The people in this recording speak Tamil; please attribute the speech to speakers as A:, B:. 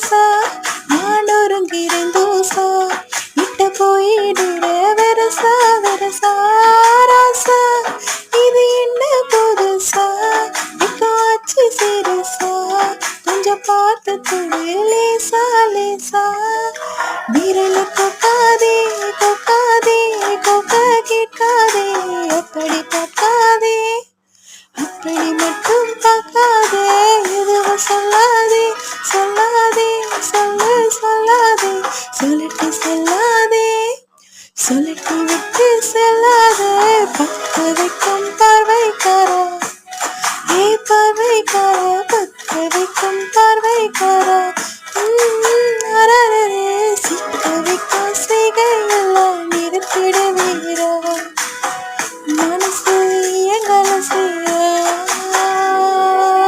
A: லேசா நான் ஒருங்கிறேன் தூசா விட்ட போயிடுற வெரசா வெரசா ராசா இது என்ன புதுசா காட்சி சிறுசா கொஞ்சம் பார்த்து கொடு லேசா லேசா விரல் கொக்காதே கொக்காதே கொக்க கேட்காதே அப்படி பார்க்காதே அப்படி மட்டும் பார்க்காதே எதுவும் சொல்லாதே சொல்லாதே சொல்லு சொல்லாதே சொல்லிட்டு செல்லாதே சொல்லிட்டு விட்டு செல்லாதே பக்க வைக்கும் பார்வைக்காரா ஏ பார்வைக்காரா பக்க வைக்கும் பார்வைக்காரா